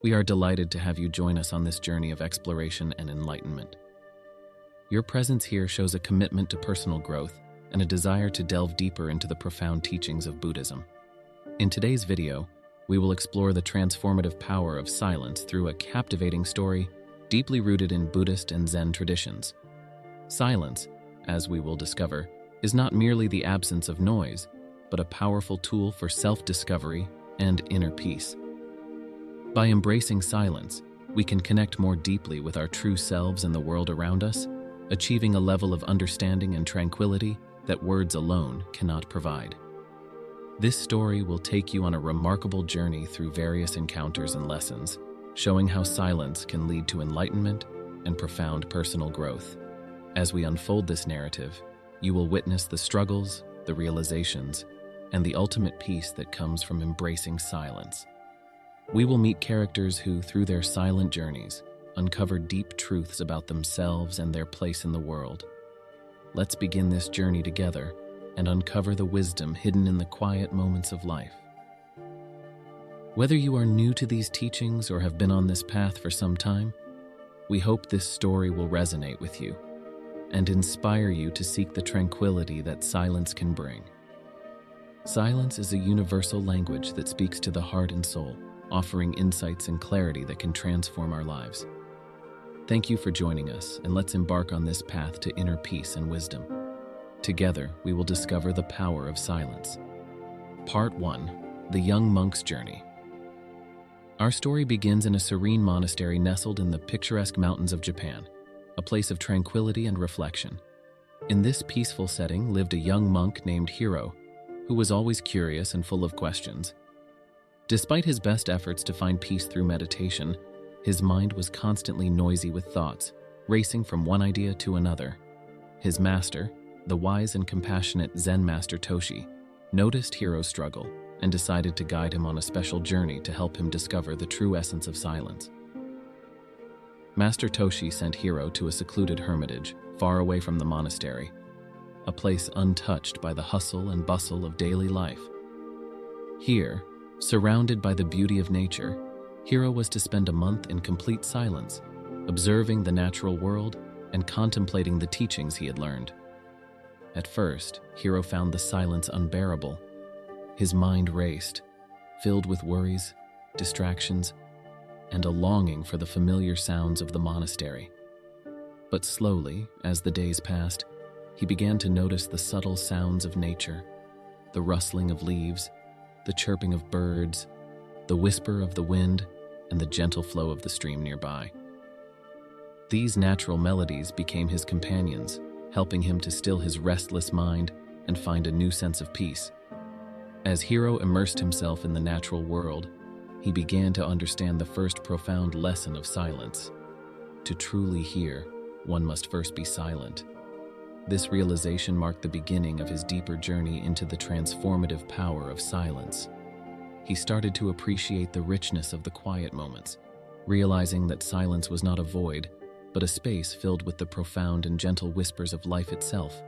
We are delighted to have you join us on this journey of exploration and enlightenment. Your presence here shows a commitment to personal growth and a desire to delve deeper into the profound teachings of Buddhism. In today's video, we will explore the transformative power of silence through a captivating story deeply rooted in Buddhist and Zen traditions. Silence, as we will discover, is not merely the absence of noise, but a powerful tool for self-discovery and inner peace. By embracing silence, we can connect more deeply with our true selves and the world around us, achieving a level of understanding and tranquility that words alone cannot provide. This story will take you on a remarkable journey through various encounters and lessons, showing how silence can lead to enlightenment and profound personal growth. As we unfold this narrative, you will witness the struggles, the realizations, and the ultimate peace that comes from embracing silence. We will meet characters who, through their silent journeys, uncover deep truths about themselves and their place in the world. Let's begin this journey together and uncover the wisdom hidden in the quiet moments of life. Whether you are new to these teachings or have been on this path for some time, we hope this story will resonate with you and inspire you to seek the tranquility that silence can bring. Silence is a universal language that speaks to the heart and soul, offering insights and clarity that can transform our lives. Thank you for joining us, and let's embark on this path to inner peace and wisdom. Together, we will discover the power of silence. Part 1. The Young Monk's Journey. Our story begins in a serene monastery nestled in the picturesque mountains of Japan, a place of tranquility and reflection. In this peaceful setting lived a young monk named Hiro, who was always curious and full of questions. Despite his best efforts to find peace through meditation, his mind was constantly noisy with thoughts, racing from one idea to another. His master, the wise and compassionate Zen master Toshi, noticed Hiro's struggle and decided to guide him on a special journey to help him discover the true essence of silence. Master Toshi sent Hiro to a secluded hermitage far away from the monastery, a place untouched by the hustle and bustle of daily life. Here, surrounded by the beauty of nature, Hiro was to spend a month in complete silence, observing the natural world and contemplating the teachings he had learned. At first, Hiro found the silence unbearable. His mind raced, filled with worries, distractions, and a longing for the familiar sounds of the monastery. But slowly, as the days passed, he began to notice the subtle sounds of nature, the rustling of leaves, the chirping of birds, the whisper of the wind, and the gentle flow of the stream nearby. These natural melodies became his companions, helping him to still his restless mind and find a new sense of peace. As Hiro immersed himself in the natural world, he began to understand the first profound lesson of silence. To truly hear, one must first be silent. This realization marked the beginning of his deeper journey into the transformative power of silence. He started to appreciate the richness of the quiet moments, realizing that silence was not a void, but a space filled with the profound and gentle whispers of life itself.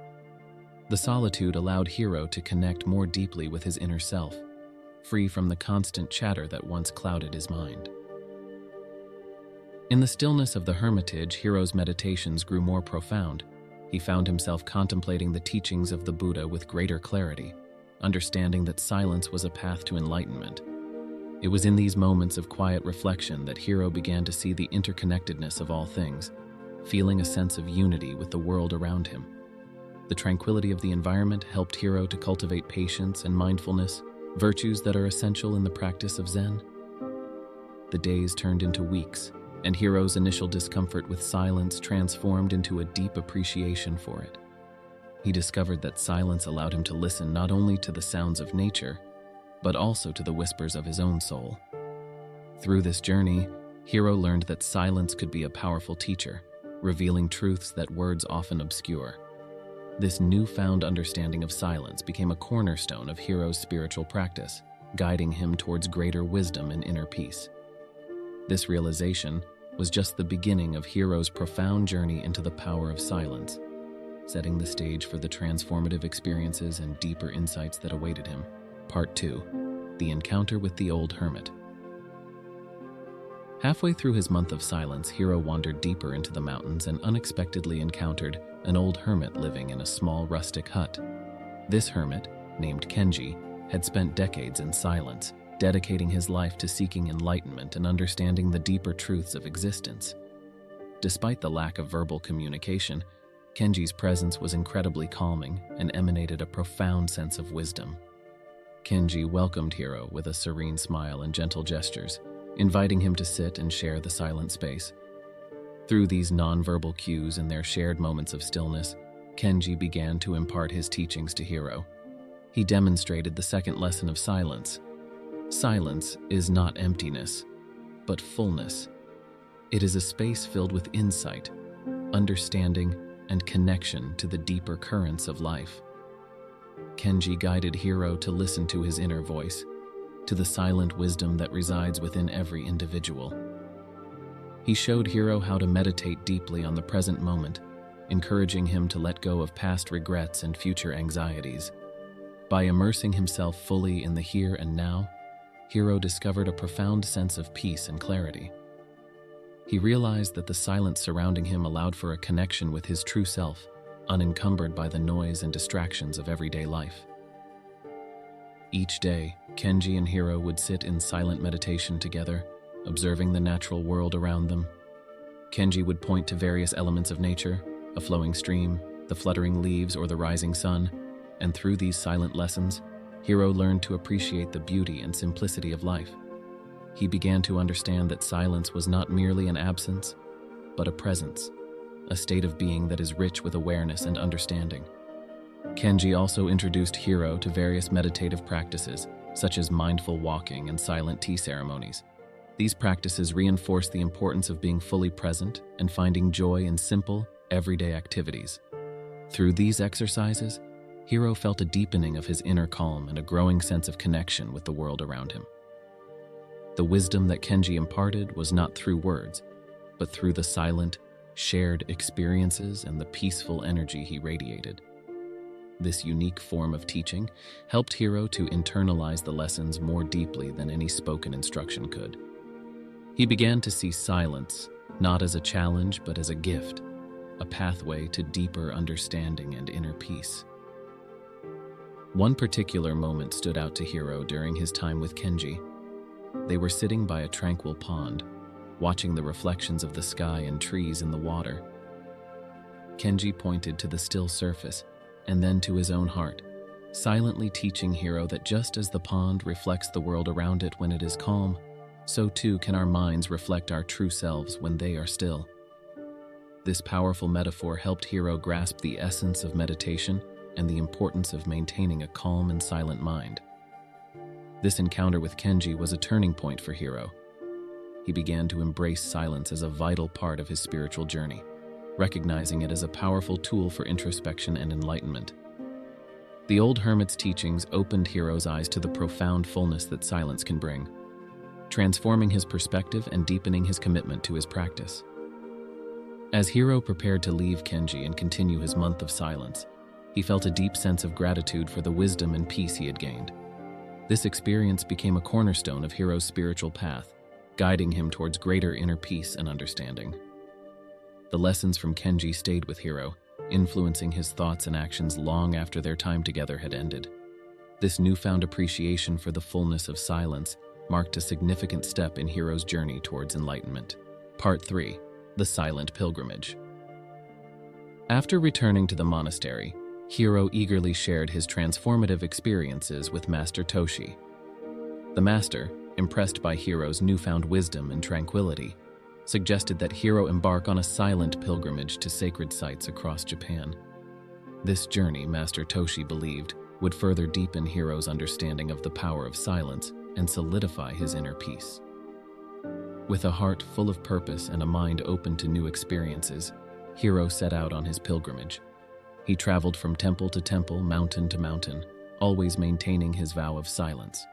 The solitude allowed Hiro to connect more deeply with his inner self, free from the constant chatter that once clouded his mind. In the stillness of the hermitage, Hiro's meditations grew more profound. He found himself contemplating the teachings of the Buddha with greater clarity, understanding that silence was a path to enlightenment. It was in these moments of quiet reflection that Hiro began to see the interconnectedness of all things, feeling a sense of unity with the world around him. The tranquility of the environment helped Hiro to cultivate patience and mindfulness, virtues that are essential in the practice of Zen. The days turned into weeks, and Hiro's initial discomfort with silence transformed into a deep appreciation for it. He discovered that silence allowed him to listen not only to the sounds of nature, but also to the whispers of his own soul. Through this journey, Hiro learned that silence could be a powerful teacher, revealing truths that words often obscure. This newfound understanding of silence became a cornerstone of Hiro's spiritual practice, guiding him towards greater wisdom and inner peace. This realization was just the beginning of Hiro's profound journey into the power of silence, setting the stage for the transformative experiences and deeper insights that awaited him. Part 2. The Encounter with the Old Hermit. Halfway through his month of silence, Hiro wandered deeper into the mountains and unexpectedly encountered an old hermit living in a small rustic hut. This hermit, named Kenji, had spent decades in silence, dedicating his life to seeking enlightenment and understanding the deeper truths of existence. Despite the lack of verbal communication, Kenji's presence was incredibly calming and emanated a profound sense of wisdom. Kenji welcomed Hiro with a serene smile and gentle gestures, inviting him to sit and share the silent space. Through these nonverbal cues and their shared moments of stillness, Kenji began to impart his teachings to Hiro. He demonstrated the second lesson of silence. Silence is not emptiness, but fullness. It is a space filled with insight, understanding, and connection to the deeper currents of life. Kenji guided Hiro to listen to his inner voice, to the silent wisdom that resides within every individual. He showed Hiro how to meditate deeply on the present moment, encouraging him to let go of past regrets and future anxieties. By immersing himself fully in the here and now, Hiro discovered a profound sense of peace and clarity. He realized that the silence surrounding him allowed for a connection with his true self, unencumbered by the noise and distractions of everyday life. Each day, Kenji and Hiro would sit in silent meditation together, observing the natural world around them. Kenji would point to various elements of nature, a flowing stream, the fluttering leaves, or the rising sun, and through these silent lessons, Hiro learned to appreciate the beauty and simplicity of life. He began to understand that silence was not merely an absence, but a presence, a state of being that is rich with awareness and understanding. Kenji also introduced Hiro to various meditative practices, such as mindful walking and silent tea ceremonies. These practices reinforce the importance of being fully present and finding joy in simple, everyday activities. Through these exercises, Hiro felt a deepening of his inner calm and a growing sense of connection with the world around him. The wisdom that Kenji imparted was not through words, but through the silent, shared experiences and the peaceful energy he radiated. This unique form of teaching helped Hiro to internalize the lessons more deeply than any spoken instruction could. He began to see silence not as a challenge but as a gift, a pathway to deeper understanding and inner peace. One particular moment stood out to Hiro during his time with Kenji. They were sitting by a tranquil pond, watching the reflections of the sky and trees in the water. Kenji pointed to the still surface and then to his own heart, silently teaching Hiro that just as the pond reflects the world around it when it is calm, so too can our minds reflect our true selves when they are still. This powerful metaphor helped Hiro grasp the essence of meditation and the importance of maintaining a calm and silent mind. This encounter with Kenji was a turning point for Hiro. He began to embrace silence as a vital part of his spiritual journey, recognizing it as a powerful tool for introspection and enlightenment. The old hermit's teachings opened Hiro's eyes to the profound fullness that silence can bring, transforming his perspective and deepening his commitment to his practice. As Hiro prepared to leave Kenji and continue his month of silence, he felt a deep sense of gratitude for the wisdom and peace he had gained. This experience became a cornerstone of Hiro's spiritual path, guiding him towards greater inner peace and understanding. The lessons from Kenji stayed with Hiro, influencing his thoughts and actions long after their time together had ended. This newfound appreciation for the fullness of silence marked a significant step in Hiro's journey towards enlightenment. Part 3. The Silent Pilgrimage. After returning to the monastery, Hiro eagerly shared his transformative experiences with Master Toshi. The master, impressed by Hiro's newfound wisdom and tranquility, suggested that Hiro embark on a silent pilgrimage to sacred sites across Japan. This journey, Master Toshi believed, would further deepen Hiro's understanding of the power of silence and solidify his inner peace. With a heart full of purpose and a mind open to new experiences, Hiro set out on his pilgrimage. He traveled from temple to temple, mountain to mountain, always maintaining his vow of silence.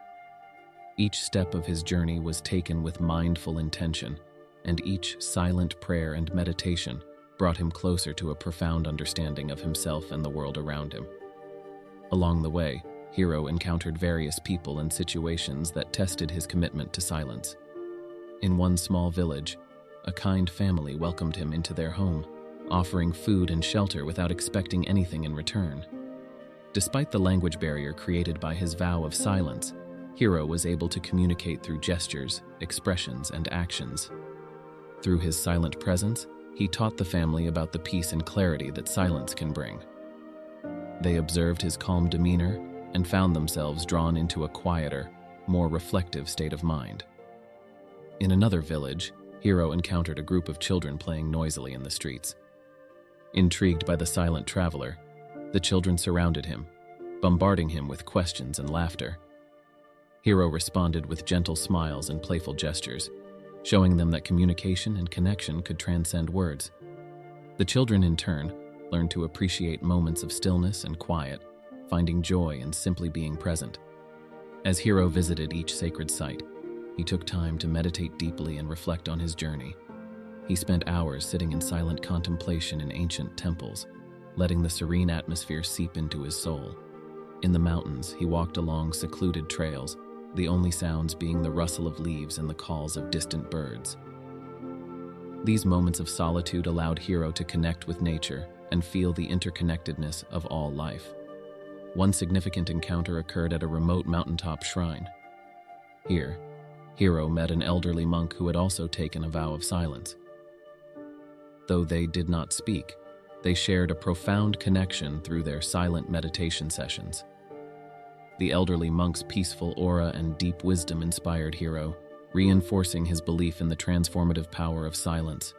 Each step of his journey was taken with mindful intention, and each silent prayer and meditation brought him closer to a profound understanding of himself and the world around him. Along the way, Hiro encountered various people and situations that tested his commitment to silence. In one small village, a kind family welcomed him into their home, offering food and shelter without expecting anything in return. Despite the language barrier created by his vow of silence, Hiro was able to communicate through gestures, expressions, and actions. Through his silent presence, he taught the family about the peace and clarity that silence can bring. They observed his calm demeanor and found themselves drawn into a quieter, more reflective state of mind. In another village, Hiro encountered a group of children playing noisily in the streets. Intrigued by the silent traveler, the children surrounded him, bombarding him with questions and laughter. Hiro responded with gentle smiles and playful gestures, showing them that communication and connection could transcend words. The children, in turn, learned to appreciate moments of stillness and quiet, finding joy in simply being present. As Hiro visited each sacred site, he took time to meditate deeply and reflect on his journey. He spent hours sitting in silent contemplation in ancient temples, letting the serene atmosphere seep into his soul. In the mountains, he walked along secluded trails, the only sounds being the rustle of leaves and the calls of distant birds. These moments of solitude allowed Hiro to connect with nature and feel the interconnectedness of all life. One significant encounter occurred at a remote mountaintop shrine. Here, Hiro met an elderly monk who had also taken a vow of silence. Though they did not speak, they shared a profound connection through their silent meditation sessions. The elderly monk's peaceful aura and deep wisdom inspired Hiro, reinforcing his belief in the transformative power of silence.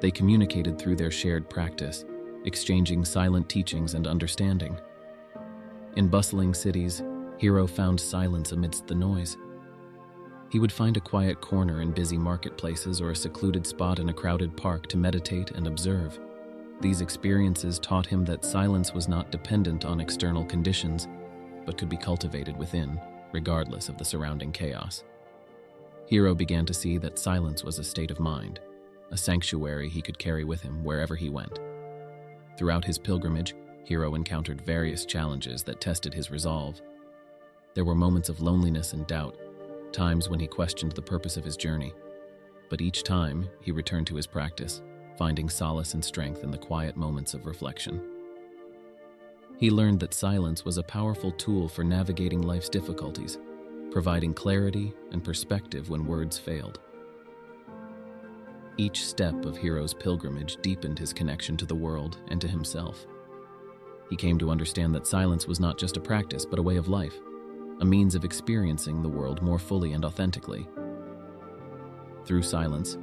They communicated through their shared practice, exchanging silent teachings and understanding. In bustling cities, Hiro found silence amidst the noise. He would find a quiet corner in busy marketplaces or a secluded spot in a crowded park to meditate and observe. These experiences taught him that silence was not dependent on external conditions, but could be cultivated within, regardless of the surrounding chaos. Hiro began to see that silence was a state of mind, a sanctuary he could carry with him wherever he went. Throughout his pilgrimage, Hiro encountered various challenges that tested his resolve. There were moments of loneliness and doubt, times when he questioned the purpose of his journey. But each time, he returned to his practice, finding solace and strength in the quiet moments of reflection. He learned that silence was a powerful tool for navigating life's difficulties, providing clarity and perspective when words failed. Each step of Hiro's pilgrimage deepened his connection to the world and to himself. He came to understand that silence was not just a practice, but a way of life, a means of experiencing the world more fully and authentically. Through silence,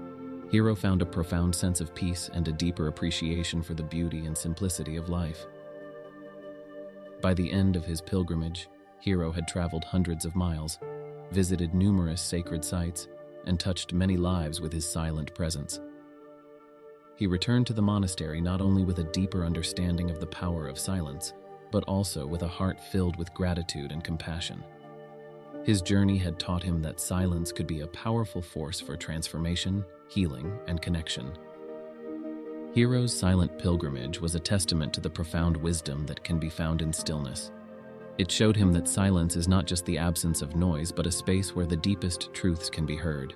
Hiro found a profound sense of peace and a deeper appreciation for the beauty and simplicity of life. By the end of his pilgrimage, Hiro had traveled hundreds of miles, visited numerous sacred sites, and touched many lives with his silent presence. He returned to the monastery not only with a deeper understanding of the power of silence, but also with a heart filled with gratitude and compassion. His journey had taught him that silence could be a powerful force for transformation, healing, and connection. Hiro's silent pilgrimage was a testament to the profound wisdom that can be found in stillness. It showed him that silence is not just the absence of noise, but a space where the deepest truths can be heard.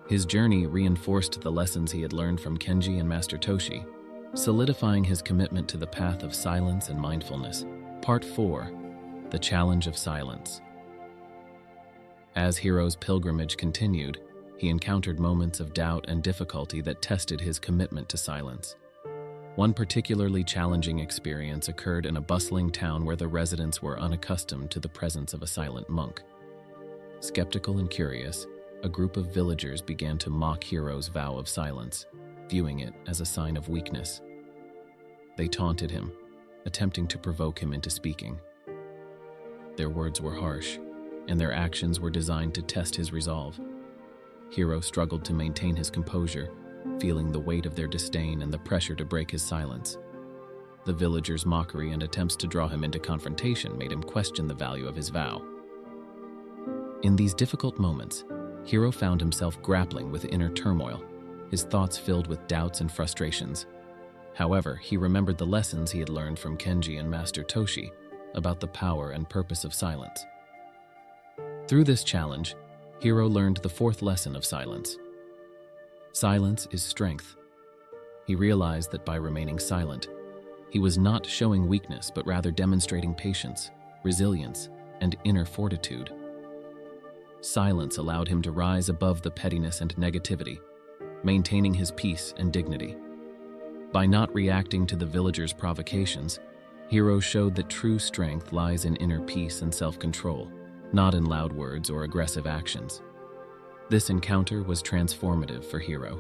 His journey reinforced the lessons he had learned from Kenji and Master Toshi, solidifying his commitment to the path of silence and mindfulness. Part 4: The Challenge of Silence. As Hiro's pilgrimage continued, he encountered moments of doubt and difficulty that tested his commitment to silence. One particularly challenging experience occurred in a bustling town where the residents were unaccustomed to the presence of a silent monk. Skeptical and curious, a group of villagers began to mock Hiro's vow of silence, viewing it as a sign of weakness. They taunted him, attempting to provoke him into speaking. Their words were harsh, and their actions were designed to test his resolve. Hiro struggled to maintain his composure, feeling the weight of their disdain and the pressure to break his silence. The villagers' mockery and attempts to draw him into confrontation made him question the value of his vow. In these difficult moments, Hiro found himself grappling with inner turmoil, his thoughts filled with doubts and frustrations. However, he remembered the lessons he had learned from Kenji and Master Toshi about the power and purpose of silence. Through this challenge, Hiro learned the fourth lesson of silence. Silence is strength. He realized that by remaining silent, he was not showing weakness but rather demonstrating patience, resilience, and inner fortitude. Silence allowed him to rise above the pettiness and negativity, maintaining his peace and dignity. By not reacting to the villagers' provocations, Hiro showed that true strength lies in inner peace and self-control, not in loud words or aggressive actions. This encounter was transformative for Hiro.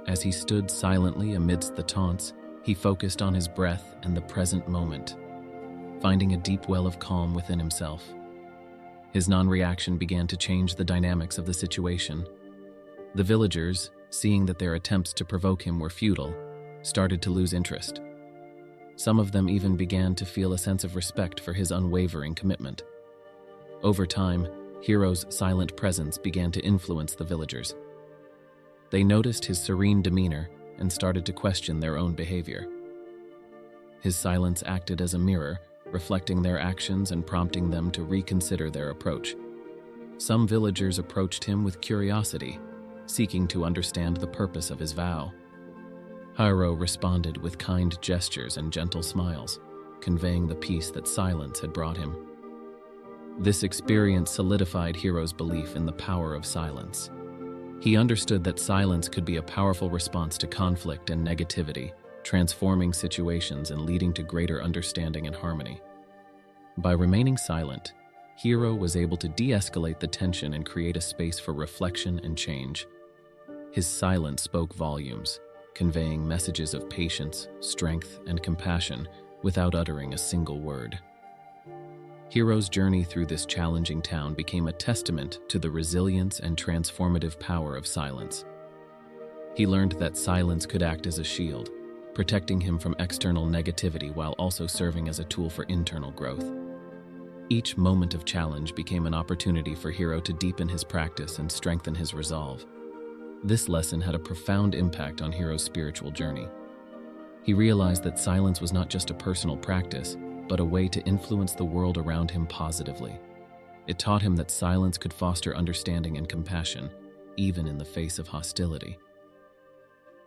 As he stood silently amidst the taunts, he focused on his breath and the present moment, finding a deep well of calm within himself. His non-reaction began to change the dynamics of the situation. The villagers, seeing that their attempts to provoke him were futile, started to lose interest. Some of them even began to feel a sense of respect for his unwavering commitment. Over time, Hiro's silent presence began to influence the villagers. They noticed his serene demeanor and started to question their own behavior. His silence acted as a mirror, reflecting their actions and prompting them to reconsider their approach. Some villagers approached him with curiosity, seeking to understand the purpose of his vow. Hiro responded with kind gestures and gentle smiles, conveying the peace that silence had brought him. This experience solidified Hiro's belief in the power of silence. He understood that silence could be a powerful response to conflict and negativity, transforming situations and leading to greater understanding and harmony. By remaining silent, Hiro was able to de-escalate the tension and create a space for reflection and change. His silence spoke volumes, conveying messages of patience, strength, and compassion without uttering a single word. Hiro's journey through this challenging town became a testament to the resilience and transformative power of silence. He learned that silence could act as a shield, protecting him from external negativity while also serving as a tool for internal growth. Each moment of challenge became an opportunity for Hiro to deepen his practice and strengthen his resolve. This lesson had a profound impact on Hiro's spiritual journey. He realized that silence was not just a personal practice, but a way to influence the world around him positively. It taught him that silence could foster understanding and compassion, even in the face of hostility.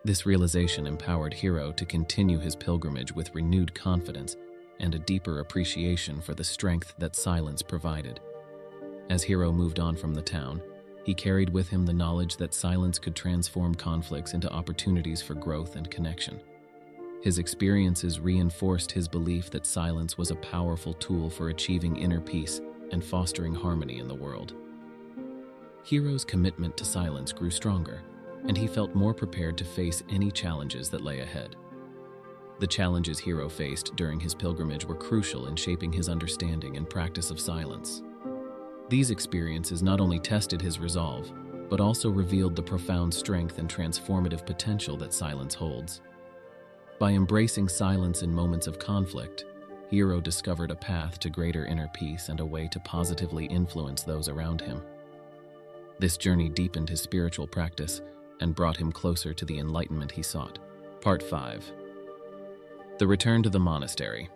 This realization empowered Hiro to continue his pilgrimage with renewed confidence and a deeper appreciation for the strength that silence provided. As Hiro moved on from the town, he carried with him the knowledge that silence could transform conflicts into opportunities for growth and connection. His experiences reinforced his belief that silence was a powerful tool for achieving inner peace and fostering harmony in the world. Hiro's commitment to silence grew stronger, and he felt more prepared to face any challenges that lay ahead. The challenges Hiro faced during his pilgrimage were crucial in shaping his understanding and practice of silence. These experiences not only tested his resolve, but also revealed the profound strength and transformative potential that silence holds. By embracing silence in moments of conflict, Hiro discovered a path to greater inner peace and a way to positively influence those around him. This journey deepened his spiritual practice and brought him closer to the enlightenment he sought. Part 5. The return to the monastery.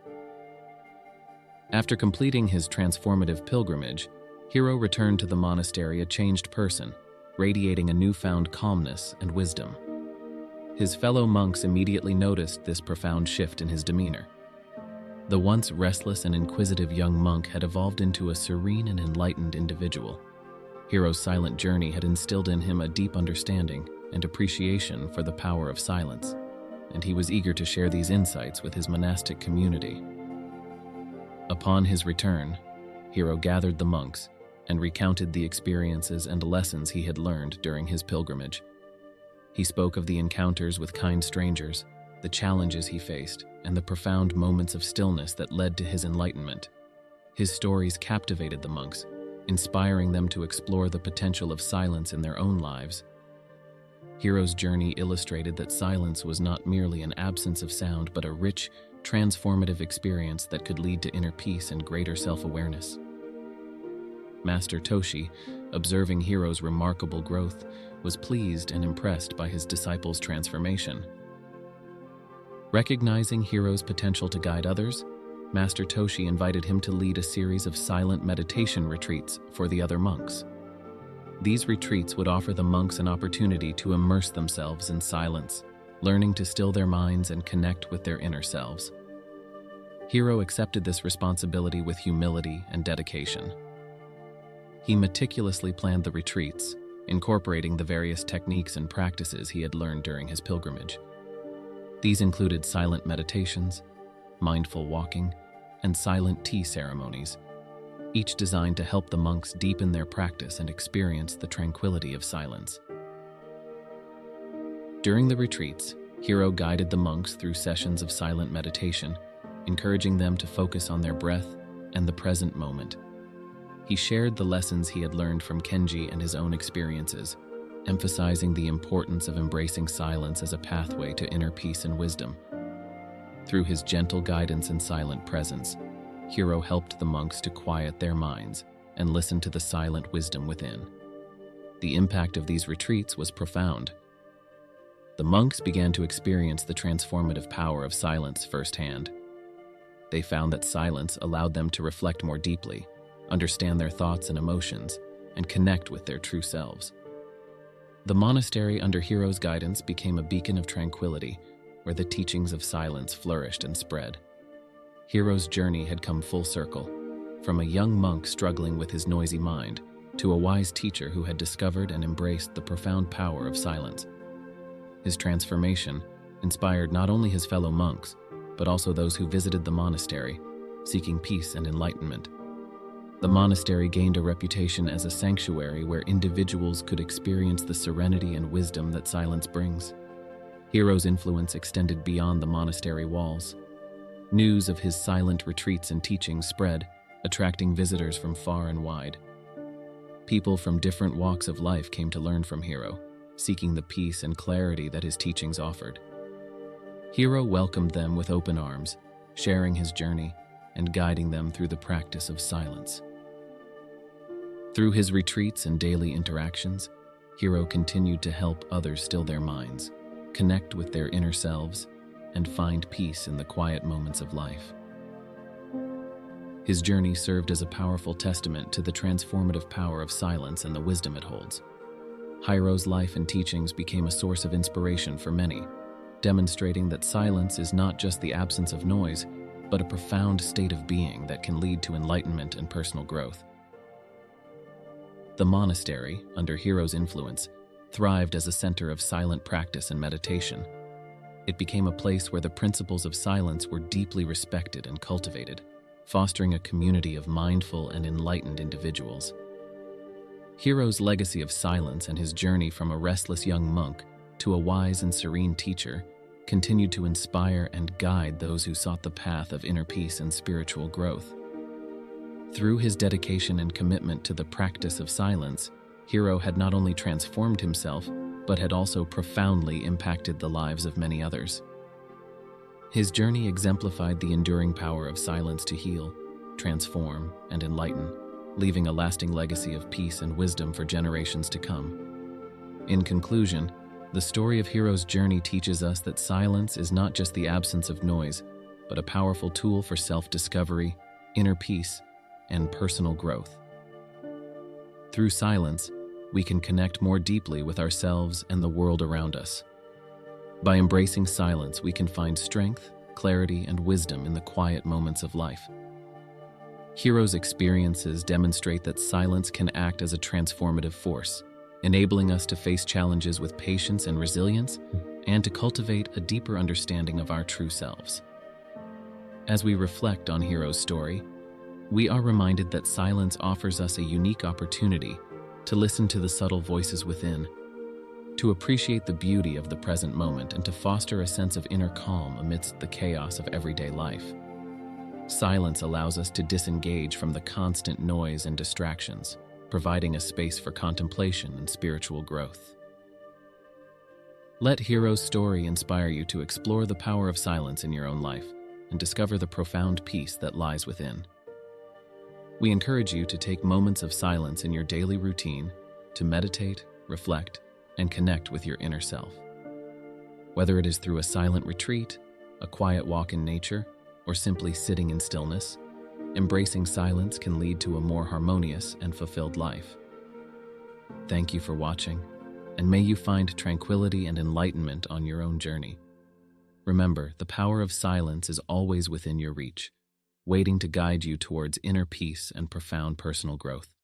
After completing his transformative pilgrimage, Hiro returned to the monastery a changed person, radiating a newfound calmness and wisdom. His fellow monks immediately noticed this profound shift in his demeanor. The once restless and inquisitive young monk had evolved into a serene and enlightened individual. Hiro's silent journey had instilled in him a deep understanding and appreciation for the power of silence, and he was eager to share these insights with his monastic community. Upon his return, Hiro gathered the monks and recounted the experiences and lessons he had learned during his pilgrimage. He spoke of the encounters with kind strangers, the challenges he faced, and the profound moments of stillness that led to his enlightenment. His stories captivated the monks, inspiring them to explore the potential of silence in their own lives. Hiro's journey illustrated that silence was not merely an absence of sound, but a rich, transformative experience that could lead to inner peace and greater self-awareness. Master Toshi, observing Hiro's remarkable growth, was pleased and impressed by his disciple's transformation. Recognizing Hiro's potential to guide others, Master Toshi invited him to lead a series of silent meditation retreats for the other monks. These retreats would offer the monks an opportunity to immerse themselves in silence, learning to still their minds and connect with their inner selves. Hiro accepted this responsibility with humility and dedication. He meticulously planned the retreats, incorporating the various techniques and practices he had learned during his pilgrimage. These included silent meditations, mindful walking, and silent tea ceremonies, each designed to help the monks deepen their practice and experience the tranquility of silence. During the retreats, Hiro guided the monks through sessions of silent meditation, encouraging them to focus on their breath and the present moment. He shared the lessons he had learned from Kenji and his own experiences, emphasizing the importance of embracing silence as a pathway to inner peace and wisdom. Through his gentle guidance and silent presence, Hiro helped the monks to quiet their minds and listen to the silent wisdom within. The impact of these retreats was profound. The monks began to experience the transformative power of silence firsthand. They found that silence allowed them to reflect more deeply, understand their thoughts and emotions, and connect with their true selves. The monastery under Hiro's guidance became a beacon of tranquility, where the teachings of silence flourished and spread. Hiro's journey had come full circle, from a young monk struggling with his noisy mind to a wise teacher who had discovered and embraced the profound power of silence. His transformation inspired not only his fellow monks, but also those who visited the monastery, seeking peace and enlightenment. The monastery gained a reputation as a sanctuary where individuals could experience the serenity and wisdom that silence brings. Hiro's influence extended beyond the monastery walls. News of his silent retreats and teachings spread, attracting visitors from far and wide. People from different walks of life came to learn from Hiro, seeking the peace and clarity that his teachings offered. Hiro welcomed them with open arms, sharing his journey and guiding them through the practice of silence. Through his retreats and daily interactions, Hiro continued to help others still their minds, connect with their inner selves, and find peace in the quiet moments of life. His journey served as a powerful testament to the transformative power of silence and the wisdom it holds. Hiro's life and teachings became a source of inspiration for many, demonstrating that silence is not just the absence of noise, but a profound state of being that can lead to enlightenment and personal growth. The monastery, under Hiro's influence, thrived as a center of silent practice and meditation. It became a place where the principles of silence were deeply respected and cultivated, fostering a community of mindful and enlightened individuals. Hiro's legacy of silence and his journey from a restless young monk to a wise and serene teacher continued to inspire and guide those who sought the path of inner peace and spiritual growth. Through his dedication and commitment to the practice of silence, Hiro had not only transformed himself, but had also profoundly impacted the lives of many others. His journey exemplified the enduring power of silence to heal, transform, and enlighten, leaving a lasting legacy of peace and wisdom for generations to come. In conclusion, the story of Hiro's journey teaches us that silence is not just the absence of noise, but a powerful tool for self-discovery, inner peace, and personal growth. Through silence, we can connect more deeply with ourselves and the world around us. By embracing silence, we can find strength, clarity, and wisdom in the quiet moments of life. Hiro's experiences demonstrate that silence can act as a transformative force, enabling us to face challenges with patience and resilience, and to cultivate a deeper understanding of our true selves. As we reflect on Hiro's story, we are reminded that silence offers us a unique opportunity to listen to the subtle voices within, to appreciate the beauty of the present moment, and to foster a sense of inner calm amidst the chaos of everyday life. Silence allows us to disengage from the constant noise and distractions, providing a space for contemplation and spiritual growth. Let Hiro's story inspire you to explore the power of silence in your own life and discover the profound peace that lies within. We encourage you to take moments of silence in your daily routine to meditate, reflect, and connect with your inner self. Whether it is through a silent retreat, a quiet walk in nature, or simply sitting in stillness, embracing silence can lead to a more harmonious and fulfilled life. Thank you for watching, and may you find tranquility and enlightenment on your own journey. Remember, the power of silence is always within your reach, waiting to guide you towards inner peace and profound personal growth.